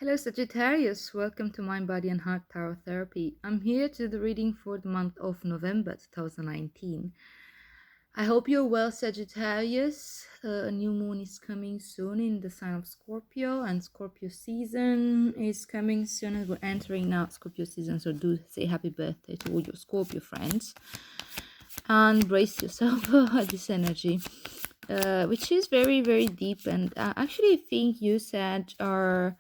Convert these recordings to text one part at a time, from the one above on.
Hello, Sagittarius. Welcome to Mind, Body, and Heart Tarot Therapy. I'm here to do the reading for the month of November 2019. I hope you're well, Sagittarius. A new moon is coming soon in the sign of Scorpio, and Scorpio season is coming soon as we're entering now Scorpio season. So do say happy birthday to all your Scorpio friends and brace yourself for this energy, which is very, very deep. And I actually think you, Sag, are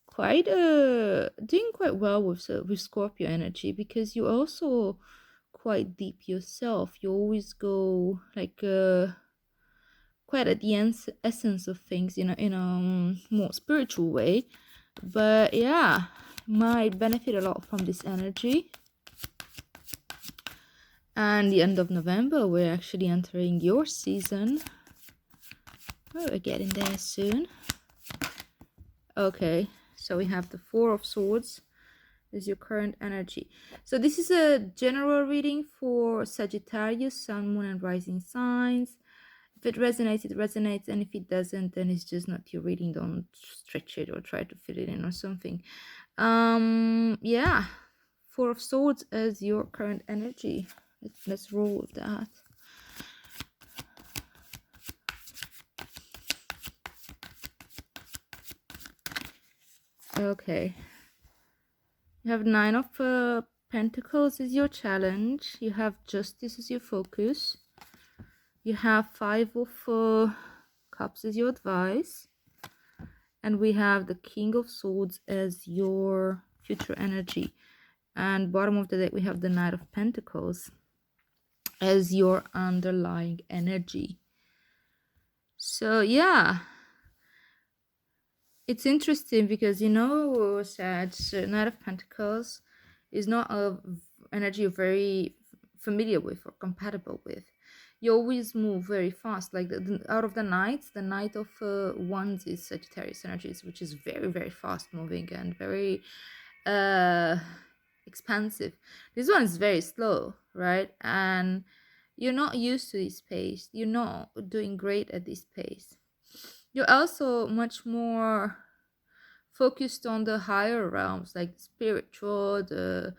quite doing quite well with Scorpio energy, because you also quite deep yourself. You always go like quite at the essence of things in a more spiritual way. But yeah, might benefit a lot from this energy. And the end of November, we're actually entering your season. Oh, we're getting there soon. Okay, so we have the Four of Swords is your current energy. So this is a general reading for Sagittarius, Sun, Moon, and Rising signs. If it resonates, it resonates, and if it doesn't, then it's just not your reading. Don't stretch it or try to fit it in or something. Yeah, Four of Swords as your current energy. Let's roll with that. Okay. You have Nine of Pentacles as your challenge. You have Justice as your focus. You have Five of Cups as your advice. And we have the King of Swords as your future energy. And bottom of the deck, we have the Knight of Pentacles as your underlying energy. So yeah, it's interesting because, you know, Sag, Knight of Pentacles is not a energy you're very familiar with or compatible with. You always move very fast. Like out of the knights, the Knight of Wands is Sagittarius energies, which is very, very fast moving and very expansive. This one is very slow, right? And you're not used to this pace. You're not doing great at this pace. You're also much more focused on the higher realms, like spiritual, the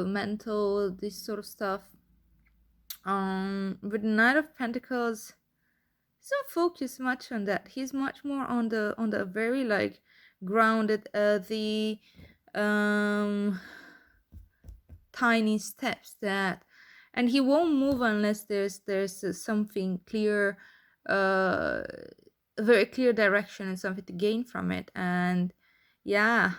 mental, this sort of stuff. With the Knight of Pentacles, he's not focused much on that. He's much more on the very like grounded, the tiny steps that, and he won't move unless there's something clear, a very clear direction and something to gain from it. And yeah,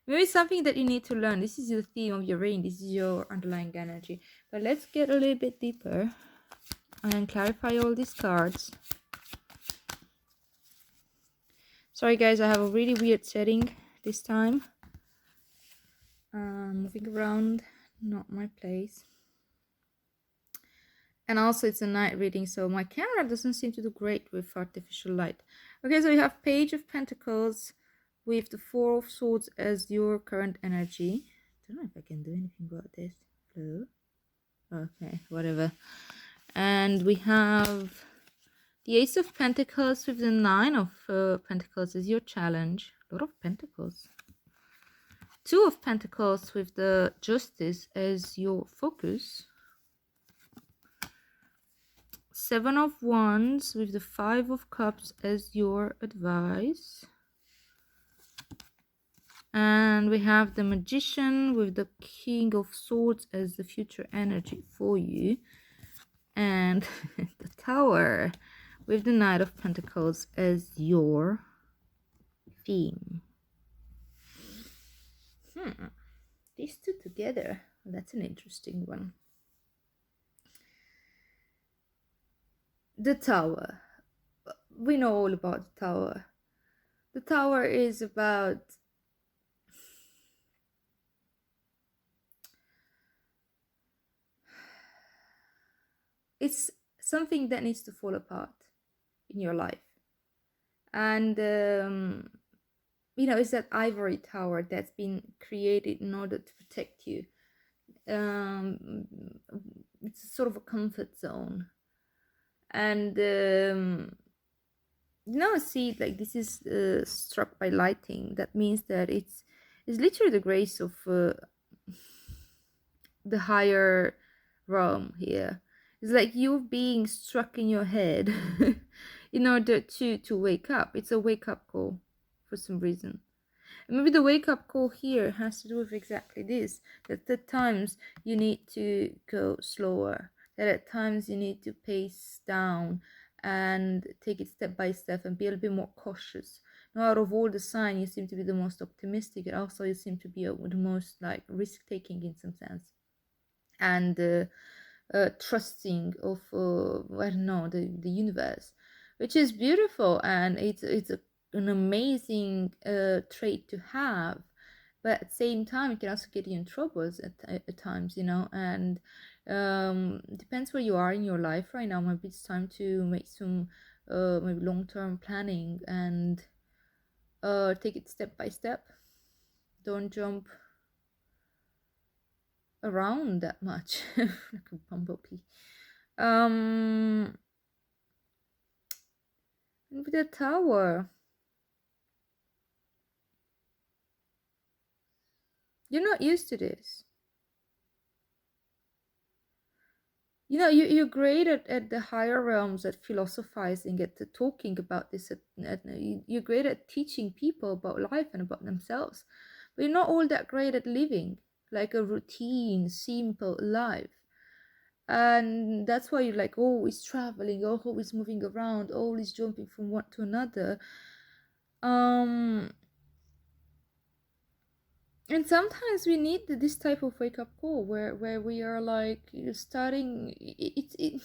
maybe something that you need to learn. This is the theme of your reading. This is your underlying energy. But let's get a little bit deeper and clarify all these cards. Sorry guys, I have a really weird setting this time. Moving around, not my place. And also it's a night reading, so my camera doesn't seem to do great with artificial light. Okay, so you have Page of Pentacles with the Four of Swords as your current energy. I don't know if I can do anything about this. Hello? Okay, whatever. And we have the Ace of Pentacles with the Nine of Pentacles as your challenge. A lot of Pentacles. Two of Pentacles with the Justice as your focus. Seven of Wands with the Five of Cups as your advice. And we have the Magician with the King of Swords as the future energy for you. And the Tower with the Knight of Pentacles as your theme. These two together, that's an interesting one. The Tower. We know all about the Tower. The Tower is about it's something that needs to fall apart in your life. And you know, it's that ivory tower that's been created in order to protect you. It's sort of a comfort zone. And No, see, like this is struck by lighting. That means that it's literally the grace of the higher realm here. It's like you being struck in your head in order to wake up. It's a wake up call for some reason. And maybe the wake up call here has to do with exactly this, that at times you need to go slower, that at times you need to pace down and take it step by step and be a little bit more cautious. Now, out of all the signs, you seem to be the most optimistic, and also you seem to be the most like risk taking in some sense, and trusting of I don't know, the universe, which is beautiful, and it's an amazing trait to have. But at the same time, it can also get you in troubles at times, you know. And depends where you are in your life right now. Maybe it's time to make some maybe long-term planning and take it step by step. Don't jump around that much like a bumblebee. With the tower, you're not used to this. You know, you're great at the higher realms, at philosophizing, at talking about this. You're great at teaching people about life and about themselves, but you're not all that great at living like a routine, simple life. And that's why you're like always traveling, always moving around, always jumping from one to another. Um, and sometimes we need this type of wake up call where we are like starting. It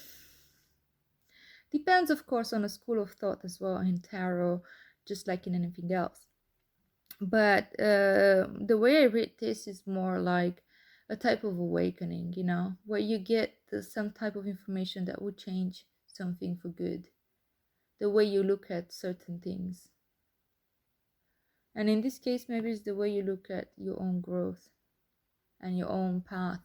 depends, of course, on a school of thought as well in tarot, just like in anything else. But the way I read this is more like a type of awakening, you know, where you get some type of information that would change something for good, the way you look at certain things. And in this case, maybe it's the way you look at your own growth and your own path,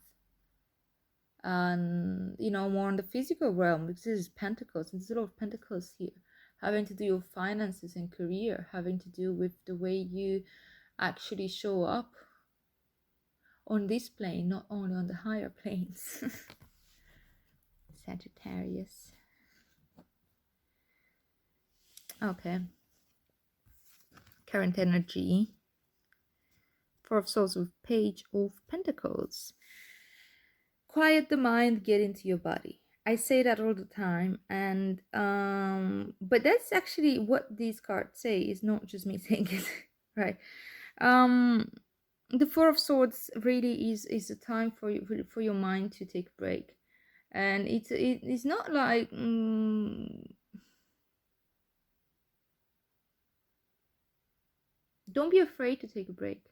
and you know, more on the physical realm, because this is pentacles, and there's a lot of pentacles here, having to do with finances and career, having to do with the way you actually show up on this plane, not only on the higher planes. Sagittarius. Okay, current energy. Four of Swords with Page of Pentacles. Quiet the mind, get into your body. I say that all the time, and but that's actually what these cards say. It's not just me saying it, right? The Four of Swords really is a time for you, for your mind to take a break, and it's not like don't be afraid to take a break.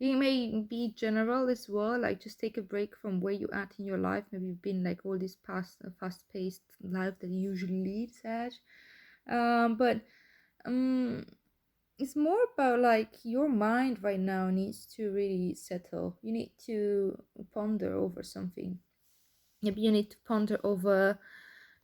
It may be general as well, like just take a break from where you're at in your life. Maybe you've been like all this fast-paced life that you usually lead, Sag. But it's more about like your mind right now needs to really settle. You need to ponder over something. Maybe you need to ponder over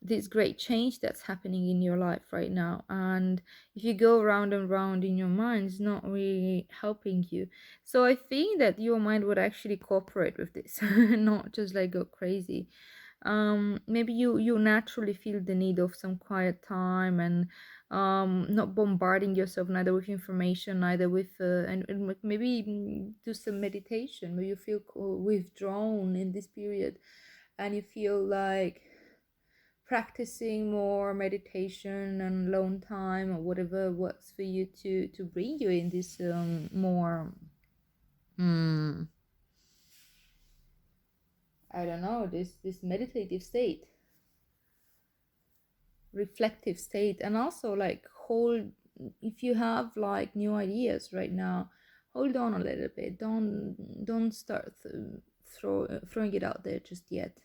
this great change that's happening in your life right now, and if you go round and round in your mind, it's not really helping you. So I think that your mind would actually cooperate with this not just like go crazy. Maybe you naturally feel the need of some quiet time, and not bombarding yourself neither with information, neither with and maybe do some meditation where you feel withdrawn in this period, and you feel like practicing more meditation and alone time or whatever works for you to bring you in this more I don't know, this meditative state, reflective state. And also like hold, if you have like new ideas right now, hold on a little bit, don't start throwing it out there just yet.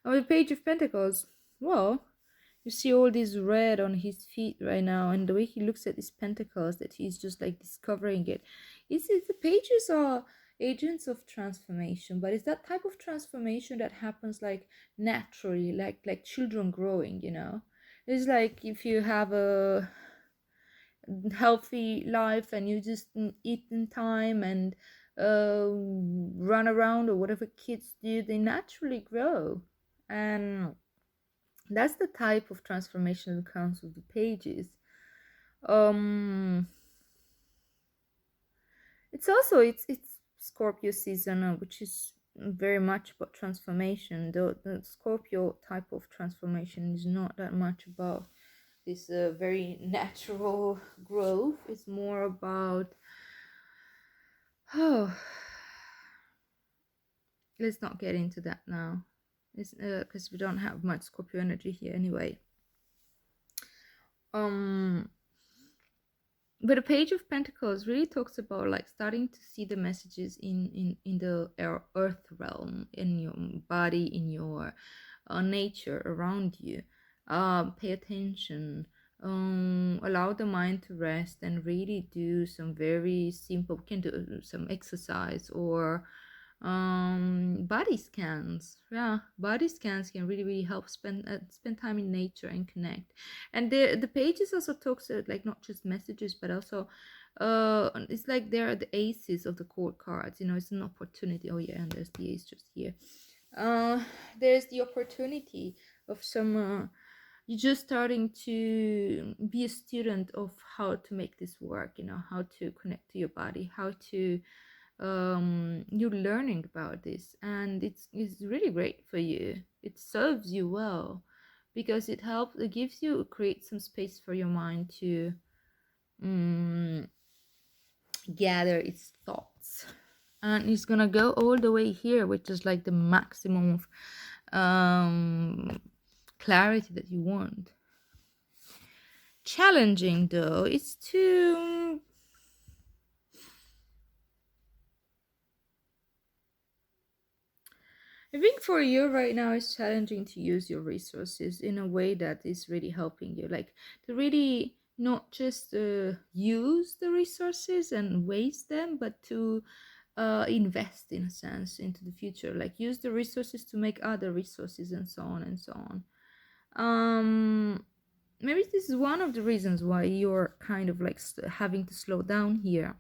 On the Page of Pentacles, well, you see all this red on his feet right now, and the way he looks at these pentacles, that he's just like discovering it. Is it the pages are agents of transformation, but it's that type of transformation that happens like naturally, like children growing, you know. It's like if you have a healthy life and you just eat in time and run around or whatever kids do, they naturally grow. And that's the type of transformation that comes with the pages. um it's also it's Scorpio season, which is very much about transformation. The Scorpio type of transformation is not that much about this very natural growth. It's more about, oh, let's not get into that now. It's because we don't have much Scorpio energy here anyway. um but the Page of Pentacles really talks about like starting to see the messages in the earth realm, in your body, in your nature around you. Pay attention. Allow the mind to rest and really do some very simple, we can do some exercise or body scans. Yeah, body scans can really help spend time in nature and connect. And the pages also talks like not just messages but also it's like they're the aces of the court cards. It's an opportunity. Oh yeah, and there's the ace just here. There's the opportunity of some you're just starting to be a student of how to make this work, how to connect to your body, how to you're learning about this, and it's really great for you. It serves you well because it gives you, create some space for your mind to um, gather its thoughts. And it's gonna go all the way here, which is like the maximum of clarity that you want. Challenging though, it's too, I think for you right now it's challenging to use your resources in a way that is really helping you, like to really not just use the resources and waste them, but to invest in a sense into the future, like use the resources to make other resources and so on and so on. Maybe this is one of the reasons why you're kind of like having to slow down here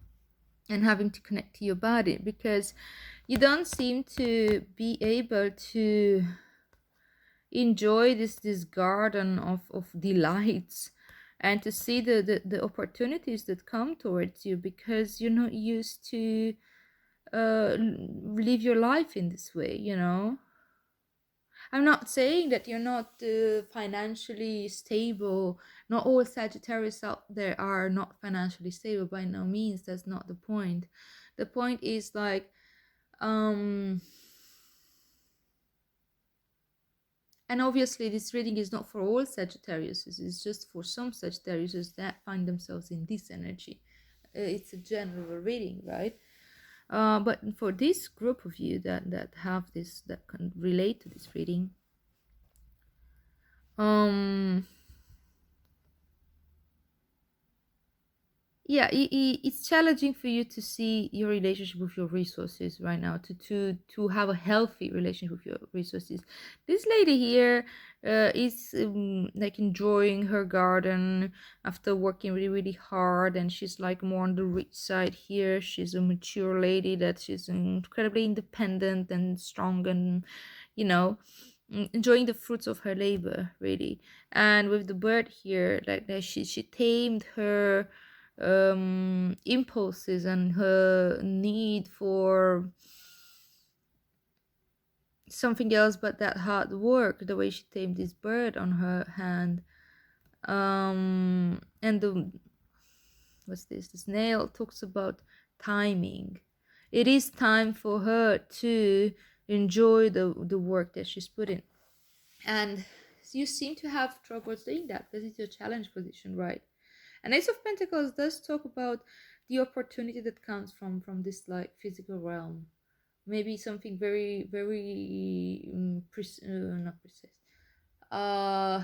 and having to connect to your body, because you don't seem to be able to enjoy this garden of delights and to see the opportunities that come towards you, because you're not used to live your life in this way. I'm not saying that you're not financially stable. Not all Sagittarius out there are not financially stable, by no means. That's not the point. The point is like, and obviously this reading is not for all Sagittarius. It's just for some Sagittarius that find themselves in this energy. It's a general reading, right? But for this group of you that have this, that can relate to this reading, yeah, it's challenging for you to see your relationship with your resources right now, to have a healthy relationship with your resources. This lady here is like enjoying her garden after working really hard, and she's like more on the rich side here. She's a mature lady, that she's incredibly independent and strong, and you know enjoying the fruits of her labor, really. And with the bird here, like that, she tamed her impulses and her need for something else but that hard work, the way she tamed this bird on her hand. And the, what's this, the snail talks about timing. It is time for her to enjoy the work that she's put in, and you seem to have trouble doing that because it's your challenge position, right? And Ace of Pentacles does talk about the opportunity that comes from this like physical realm. Maybe something very not precise. Uh,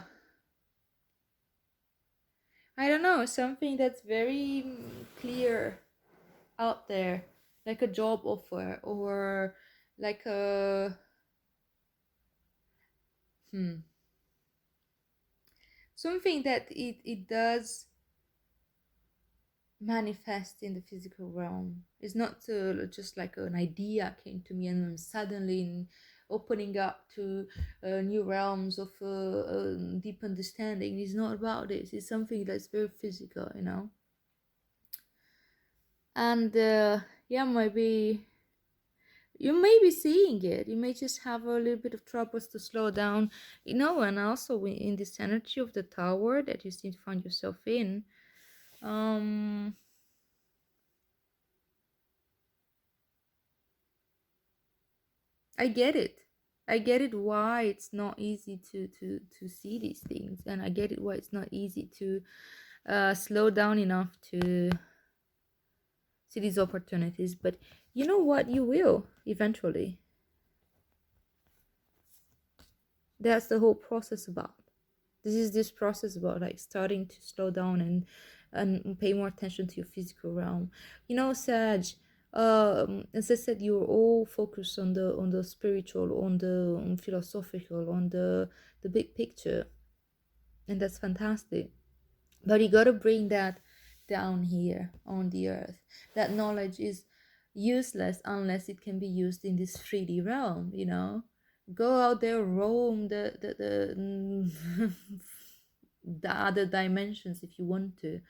I don't know, something that's very clear out there, like a job offer or like a something that it does manifest in the physical realm. It's not just like an idea came to me and I'm suddenly opening up to new realms of deep understanding. It's not about this. It's something that's very physical, you know. And yeah, maybe you may be seeing it. You may just have a little bit of troubles to slow down, you know. And also in this energy of the tower that you seem to find yourself in, um I get it. I get it why it's not easy to see these things, and I get it why it's not easy to slow down enough to see these opportunities. But you know what? You will eventually. That's the whole process about. This process about like starting to slow down and pay more attention to your physical realm. You know, Sag. As I said, you're all focused on the spiritual, on the philosophical, on the big picture, and that's fantastic. But you got to bring that down here on the earth. That knowledge is useless unless it can be used in this 3D realm, you know. Go out there, roam the other dimensions if you want to,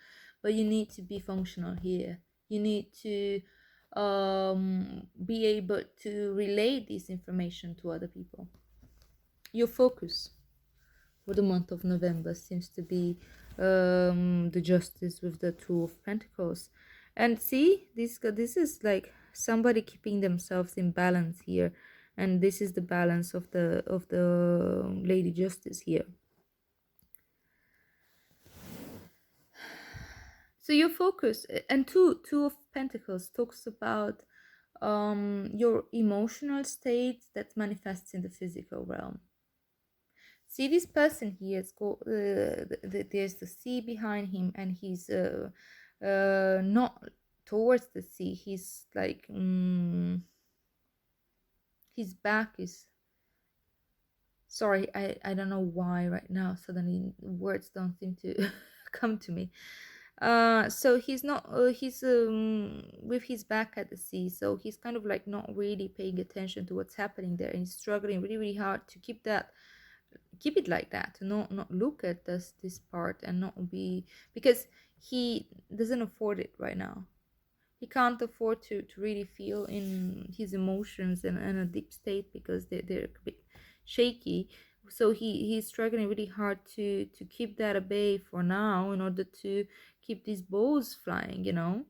but you need to be functional here. You need to be able to relay this information to other people. Your focus for the month of November seems to be the justice with the Two of Pentacles. And see, this is like somebody keeping themselves in balance here, and this is the balance of the Lady Justice here. So your focus, and two of Pentacles talks about your emotional state that manifests in the physical realm. See, this person here is there's the sea behind him, and he's not towards the sea. He's like his back is, sorry, I don't know why right now suddenly words don't seem to come to me. So he's not he's with his back at the sea, so he's kind of like not really paying attention to what's happening there, and he's struggling really hard to keep it like that, to not look at this part and not be, because he doesn't afford it right now. He can't afford to really feel in his emotions in a deep state because they're a bit shaky. So he's struggling really hard to keep that at bay for now in order to keep these bows flying, you know.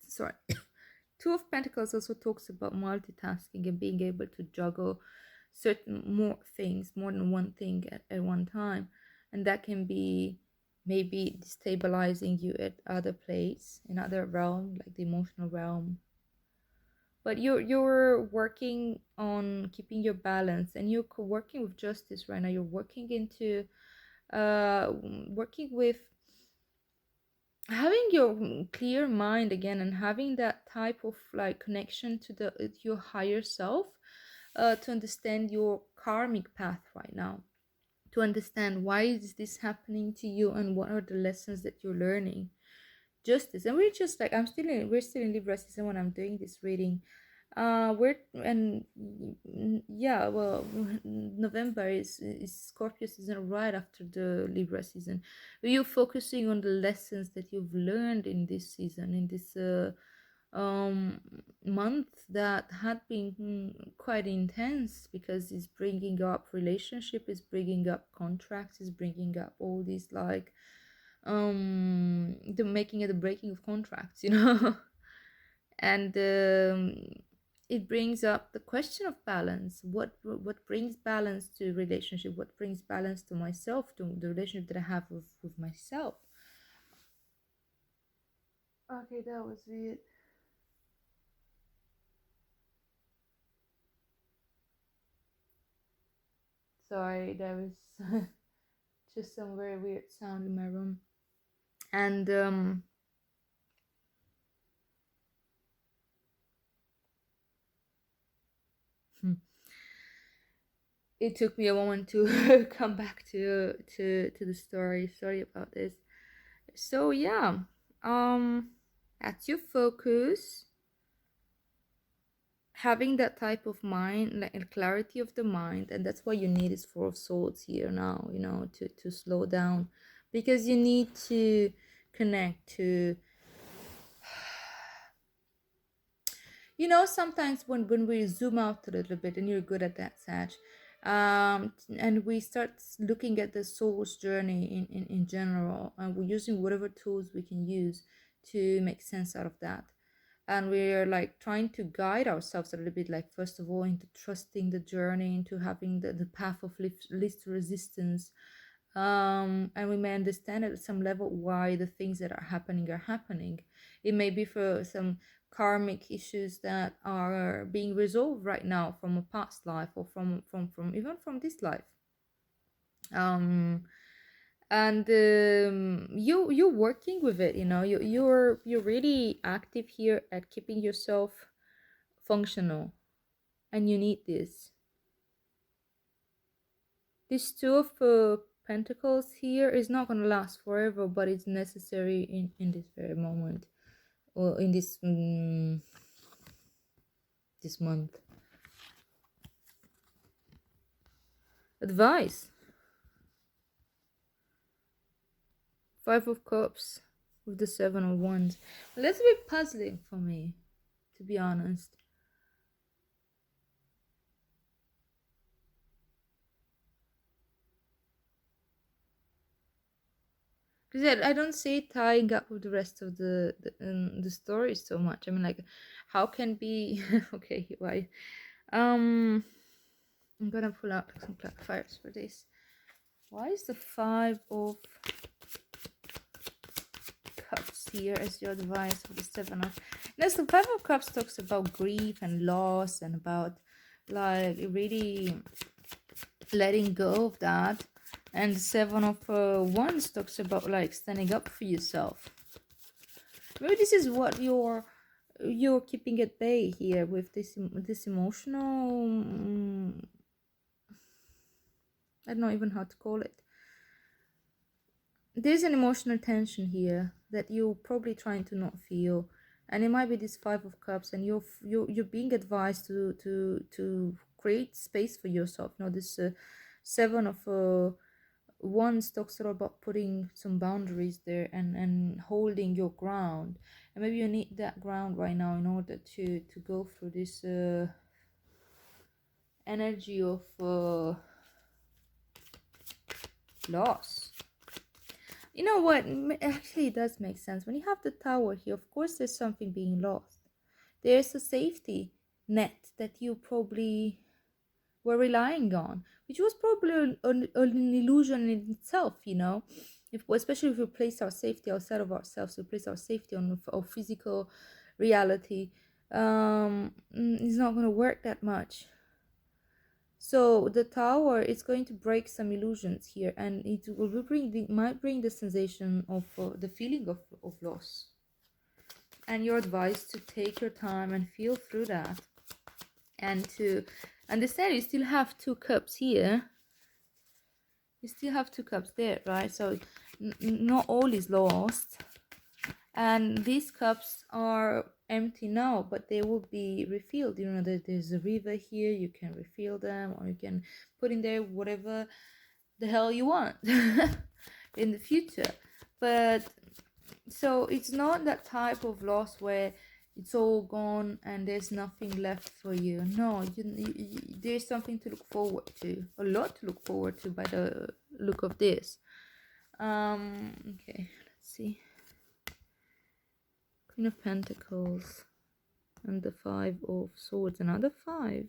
Sorry. Two of Pentacles also talks about multitasking and being able to juggle certain more things, more than one thing at one time. And that can be maybe destabilizing you at other place, in other realm, like the emotional realm. But you're working on keeping your balance, and you're working with justice right now. You're working into working with having your clear mind again, and having that type of like connection to your higher self, to understand your karmic path right now, to understand why is this happening to you and what are the lessons that you're learning. Justice, and we're just like we're still in Libra season when I'm doing this reading. We're and yeah, well, November is Scorpio season right after the Libra season. Are you focusing on the lessons that you've learned in this season, in this um month that had been quite intense, because it's bringing up relationship, is bringing up contracts, is bringing up all these like the making and the breaking of contracts, you know. And it brings up the question of balance. What brings balance to relationship? What brings balance to myself, to the relationship that I have with myself? Okay, that was it. Sorry, there was just some very weird sound in my room. And it took me a moment to come back to the story. Sorry about this. So yeah, um, that's your focus. Having that type of mind, like a clarity of the mind, and that's what you need is Four of Swords here now. You know, to slow down, because you need to connect to. You know, sometimes when we zoom out a little bit, and you're good at that, Sag, and we start looking at the soul's journey in general, and we're using whatever tools we can use to make sense out of that. And we're like trying to guide ourselves a little bit, like first of all into trusting the journey, into having the path of least resistance. And we may understand at some level why the things that are happening. It may be for some karmic issues that are being resolved right now from a past life, or from even from this life. um and you're working with it, you know, you're really active here at keeping yourself functional, and you need this two of pentacles here is not going to last forever, but it's necessary in this very moment, or in this month. Advice: Five of Cups with the Seven of Wands. Well, that's a bit puzzling for me, to be honest. Because I don't see it tying up with the rest of the story so much. I mean, like, how can be okay? Why? I'm gonna pull out some clarifiers for this. Why is the Five of Cups here as your advice for the Seven of? Yes, the Five of Cups talks about grief and loss, and about like really letting go of that. And the Seven of Wands talks about like standing up for yourself. Maybe this is what you're keeping at bay here with this emotional. I don't know even how to call it. There's an emotional tension here that you're probably trying to not feel, and it might be this Five of Cups, and you're being advised to create space for yourself. You know, this Seven of Wands talks a lot about putting some boundaries there, and holding your ground, and maybe you need that ground right now in order to go through this energy of loss. You know what? Actually, it does make sense. When you have the Tower here, of course, there's something being lost. There's a safety net that you probably were relying on, which was probably an illusion in itself, you know. Especially if we place our safety outside of ourselves, we place our safety on our physical reality, it's not going to work that much. So the Tower is going to break some illusions here, and it might bring the sensation of the feeling of loss. And you're advised to take your time and feel through that, and to understand you still have two cups here. You still have two cups there, right? So not all is lost. And these cups are empty now, but they will be refilled. You know, there's a river here, you can refill them, or you can put in there whatever the hell you want in the future. But so it's not that type of loss where it's all gone and there's nothing left for you. No, there's something to look forward to, a lot to look forward to by the look of this. Okay, let's see. Queen of Pentacles and the Five of Swords, another five.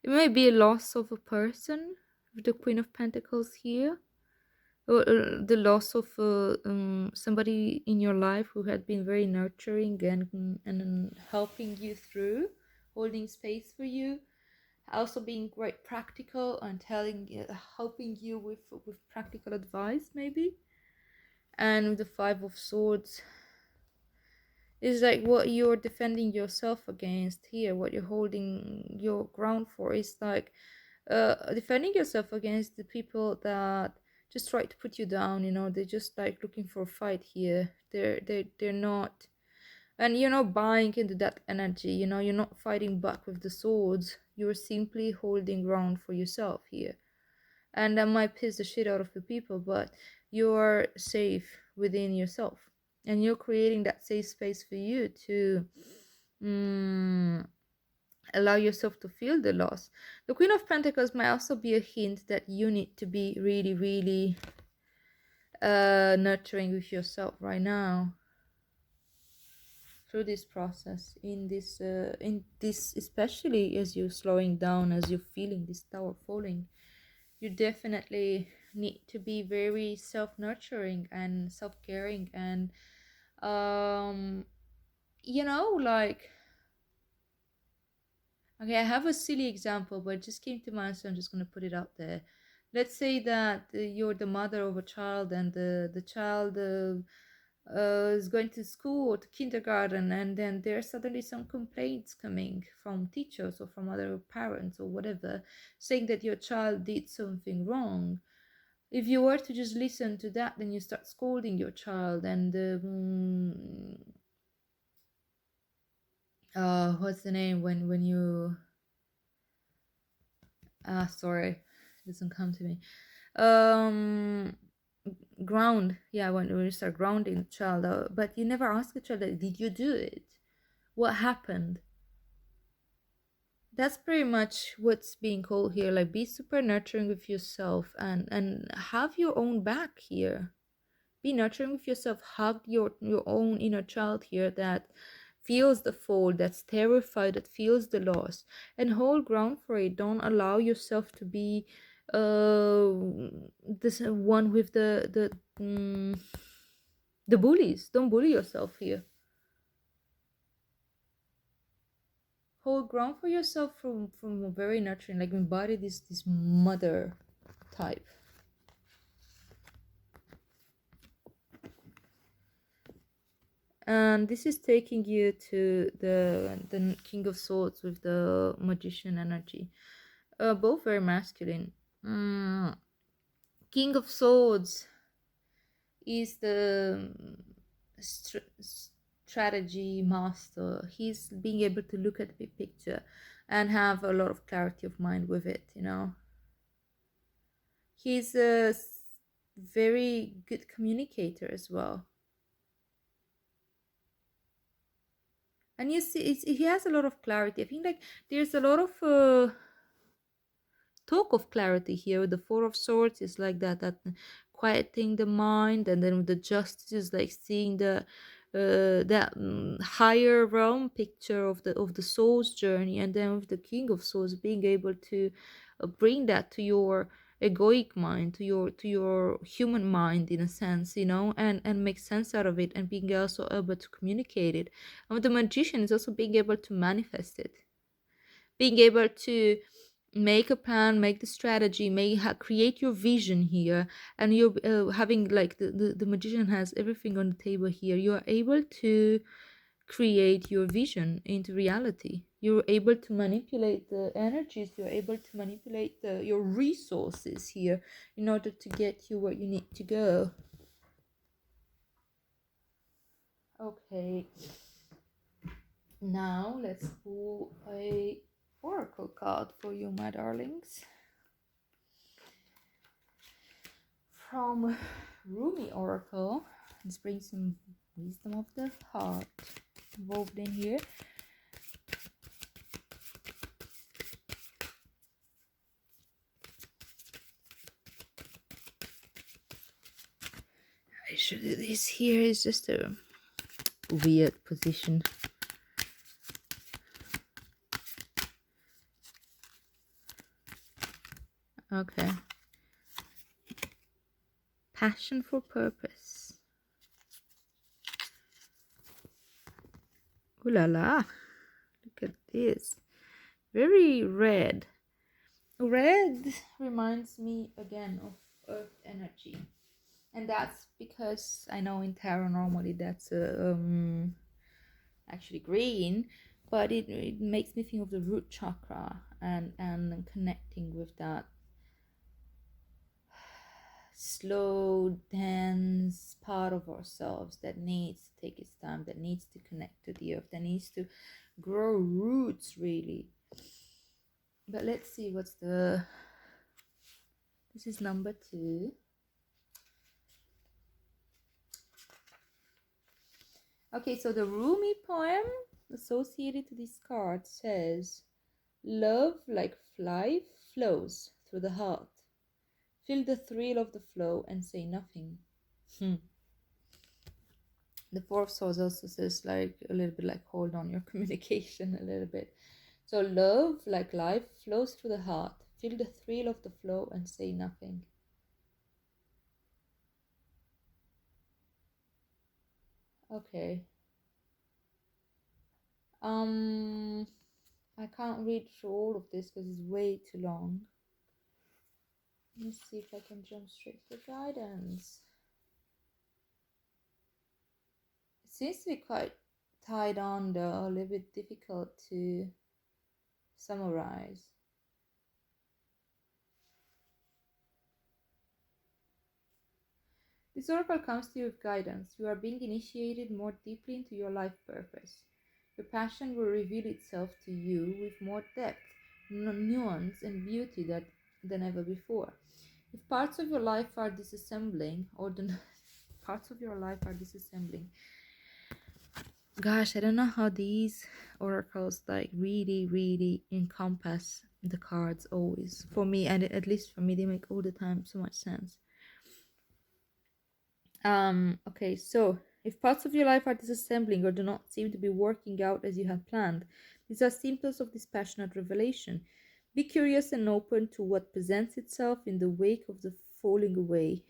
It may be a loss of a person with the Queen of Pentacles here, or the loss of somebody in your life who had been very nurturing and helping you through, holding space for you. Also being quite practical and helping you with practical advice maybe. And with the Five of Swords is like what you're defending yourself against here, what you're holding your ground for is like defending yourself against the people that just try to put you down, you know. They're just like looking for a fight here. They're not, and you're not buying into that energy, you know. You're not fighting back with the swords, you're simply holding ground for yourself here. And that might piss the shit out of the people, but you're safe within yourself, and you're creating that safe space for you to allow yourself to feel the loss. The Queen of Pentacles might also be a hint that you need to be really, really nurturing with yourself right now through this process, in this, especially as you're slowing down, as you're feeling this tower falling. You definitely need to be very self-nurturing and self-caring, and you know, like, okay, I have a silly example, but it just came to mind, so I'm just going to put it out there. Let's say that you're the mother of a child, and the child is going to school or to kindergarten, and then there's suddenly some complaints coming from teachers or from other parents or whatever, saying that your child did something wrong. If you were to just listen to that, then you start scolding your child, and what's the name when you sorry, it doesn't come to me. Ground, yeah, when you start grounding the child, but you never ask the child, did you do it, what happened? That's pretty much what's being called here. Like, be super nurturing with yourself, and have your own back here. Be nurturing with yourself. Hug your own inner child here that feels the fall, that's terrified, that feels the loss, and hold ground for it. Don't allow yourself to be this one with the bullies. Don't bully yourself here. Hold ground for yourself from a very nurturing, like, embody this mother type. And this is taking you to the King of Swords with the Magician energy. Both very masculine. King of Swords is the strategy master. He's being able to look at the big picture and have a lot of clarity of mind with it, you know. He's a very good communicator as well. And you see, he has a lot of clarity. I think, like, there's a lot of talk of clarity here. With the Four of Swords is like that quieting the mind, and then with the Justice is like seeing the that higher realm picture of the soul's journey, and then with the King of Swords being able to bring that to your egoic mind, to your human mind, in a sense, you know, and make sense out of it, and being also able to communicate it. And with the Magician is also being able to manifest it, being able to make a plan, make the strategy, create your vision here. And you're having, like, the Magician has everything on the table here. You are able to create your vision into reality. You're able to manipulate the energies, you're able to manipulate your resources here in order to get you where you need to go. Okay, now let's pull a oracle card for you, my darlings, from Rumi Oracle. Let's bring some wisdom of the heart involved in here. I should do this here. Is just a weird position. Okay. Passion for purpose. Ooh la la. Look at this. Very red. Red reminds me again of earth energy. And that's because I know in tarot normally that's actually green, but it makes me think of the root chakra and connecting with that slow, dense part of ourselves that needs to take its time, that needs to connect to the earth, that needs to grow roots really. But let's see what's the. This is number 2. Okay, so the Rumi poem associated to this card says, "Love like fly flows through the heart. Feel the thrill of the flow and say nothing." The Four of Swords also says like a little bit like hold on your communication a little bit. So love like life flows through the heart. Feel the thrill of the flow and say nothing. Okay. I can't read through all of this because it's way too long. Let's see if I can jump straight to guidance. It seems to be quite tied on though, a little bit difficult to summarize. This oracle comes to you with guidance. You are being initiated more deeply into your life purpose. Your passion will reveal itself to you with more depth, nuance, and beauty than ever before. If parts of your life are disassembling, or the parts of your life are disassembling, gosh, I don't know how these oracles like really encompass the cards always. For me, and at least for me, they make all the time so much sense. Okay, so if parts of your life are disassembling or do not seem to be working out as you had planned, these are symptoms of this passionate revelation. Be curious and open to what presents itself in the wake of the falling away.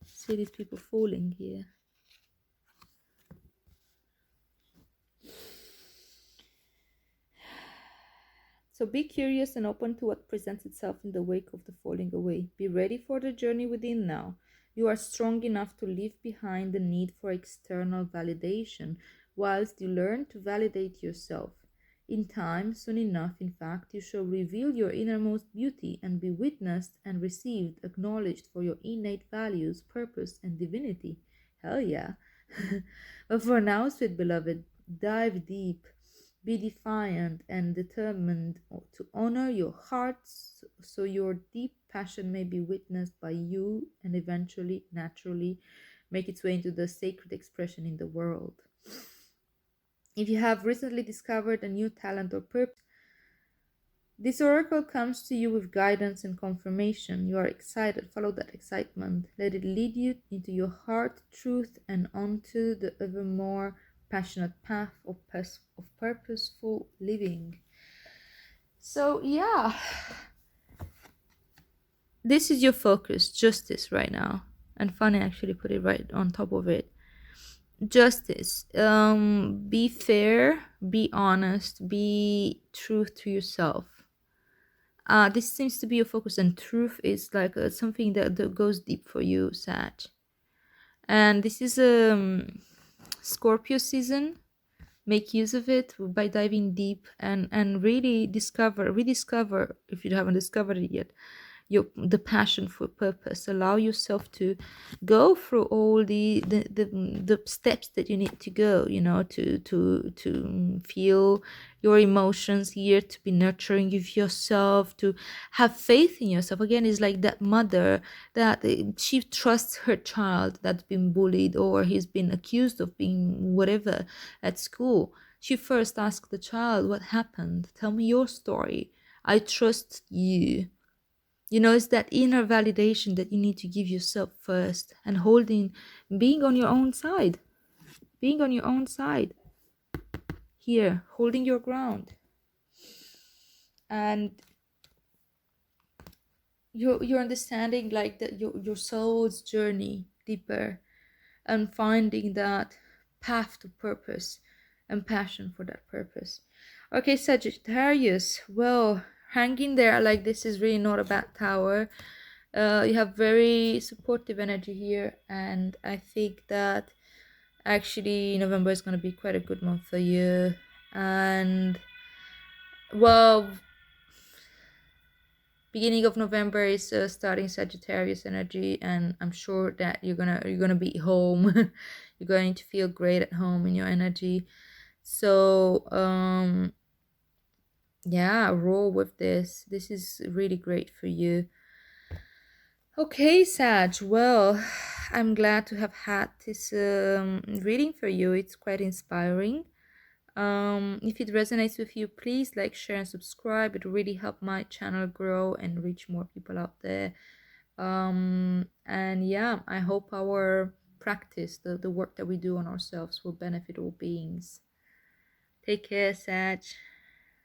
See these people falling here. So be curious and open to what presents itself in the wake of the falling away. Be ready for the journey within now. You are strong enough to leave behind the need for external validation, whilst you learn to validate yourself. In time, soon enough, in fact, you shall reveal your innermost beauty and be witnessed and received, acknowledged for your innate values, purpose, and divinity. Hell yeah. But for now, sweet beloved, dive deep. Be defiant and determined to honor your hearts so your deep passion may be witnessed by you and eventually, naturally, make its way into the sacred expression in the world. If you have recently discovered a new talent or purpose, this oracle comes to you with guidance and confirmation. You are excited. Follow that excitement. Let it lead you into your heart, truth, and onto the ever more passionate path of purposeful living. So, yeah, this is your focus, justice, right now. And Fanny actually put it right on top of it. Justice. Be fair, be honest, be true to yourself. This seems to be your focus, and truth is like something that goes deep for you, Sag. And this is Scorpio season. Make use of it by diving deep and really rediscover, if you haven't discovered it yet, the passion for purpose. Allow yourself to go through all the steps that you need to go, to feel your emotions here, to be nurturing of yourself, to have faith in yourself. Again, it's like that mother that she trusts her child that's been bullied or he's been accused of being whatever at school. She first asks the child, what happened? Tell me your story. I trust you. It's that inner validation that you need to give yourself first, and being on your own side. Being on your own side. Here, holding your ground. And you're understanding like that your soul's journey deeper, and finding that path to purpose and passion for that purpose. Okay, Sagittarius, well, hang in there. Like, this is really not a bad tower. You have very supportive energy here, and I think that actually November is going to be quite a good month for you. And well, beginning of November is starting Sagittarius energy, and I'm sure that you're gonna be home. You're going to feel great at home in your energy. So yeah, roll with this. This is really great for you. Okay, Sag. Well, I'm glad to have had this reading for you. It's quite inspiring. If it resonates with you, please like, share, and subscribe. It really help my channel grow and reach more people out there. And yeah, I hope our practice, the work that we do on ourselves, will benefit all beings. Take care, Sag.